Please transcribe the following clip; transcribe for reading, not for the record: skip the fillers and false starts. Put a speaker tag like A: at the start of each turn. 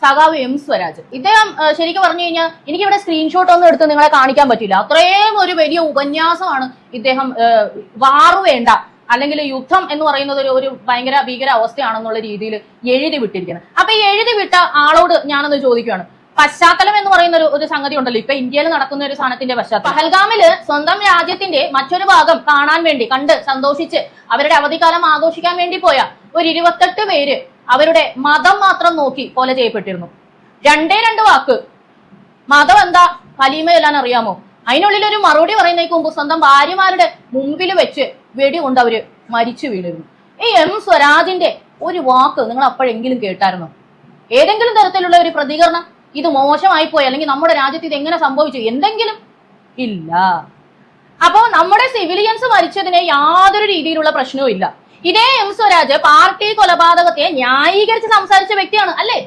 A: സഖാവ് എം സ്വരാജ് ഇദ്ദേഹം ശരിക്കും പറഞ്ഞു കഴിഞ്ഞാൽ എനിക്ക് ഇവിടെ സ്ക്രീൻഷോട്ട് ഒന്നും എടുത്ത് നിങ്ങളെ കാണിക്കാൻ പറ്റില്ല. അത്രയും ഒരു വലിയ ഉപന്യാസമാണ് ഇദ്ദേഹം വാറു വേണ്ട അല്ലെങ്കിൽ യുദ്ധം എന്ന് പറയുന്നത് ഒരു ഭയങ്കര ഭീകര അവസ്ഥയാണെന്നുള്ള രീതിയിൽ എഴുതി വിട്ടിരിക്കുന്നത്. അപ്പൊ ഈ എഴുതി വിട്ട ആളോട് ഞാനൊന്ന് ചോദിക്കുകയാണ്, പശ്ചാത്തലം എന്ന് പറയുന്ന ഒരു സംഗതി ഉണ്ടല്ലോ, ഇപ്പൊ ഇന്ത്യയിൽ നടക്കുന്ന ഒരു സാധനത്തിന്റെ പശ്ചാത്തലം. പഹൽഗാമില് സ്വന്തം രാജ്യത്തിന്റെ മറ്റൊരു ഭാഗം കാണാൻ വേണ്ടി കണ്ട് സന്തോഷിച്ച് അവരുടെ അവധിക്കാലം ആഘോഷിക്കാൻ വേണ്ടി പോയ ഒരു 28 പേര് അവരുടെ മതം മാത്രം നോക്കി കൊല ചെയ്യപ്പെട്ടിരുന്നു. രണ്ട് വാക്ക്, മതം എന്താ ഹലീമ ചെല്ലാൻ അറിയാമോ? അതിനുള്ളിൽ ഒരു മറുപടി പറയുന്നതിന് മുമ്പ് സ്വന്തം ഭാര്യമാരുടെ മുമ്പിൽ വെച്ച് വെടികൊണ്ട് അവര് മരിച്ചു വീണിരുന്നു. ഈ എം സ്വരാജിന്റെ ഒരു വാക്ക് നിങ്ങൾ അപ്പോഴെങ്കിലും കേട്ടായിരുന്നോ? ഏതെങ്കിലും തരത്തിലുള്ള ഒരു പ്രതികരണം, ഇത് മോശമായി പോയി അല്ലെങ്കിൽ നമ്മുടെ രാജ്യത്ത് ഇത് എങ്ങനെ സംഭവിച്ചു, എന്തെങ്കിലും ഇല്ല. അപ്പോ നമ്മുടെ സിവിലിയൻസ് മരിച്ചതിന് യാതൊരു രീതിയിലുള്ള പ്രശ്നവും ഇല്ല. ഇതേ എം സ്വരാജ് പാർട്ടി കൊലപാതകത്തെ ന്യായീകരിച്ച് സംസാരിച്ച വ്യക്തിയാണ് അല്ലേ?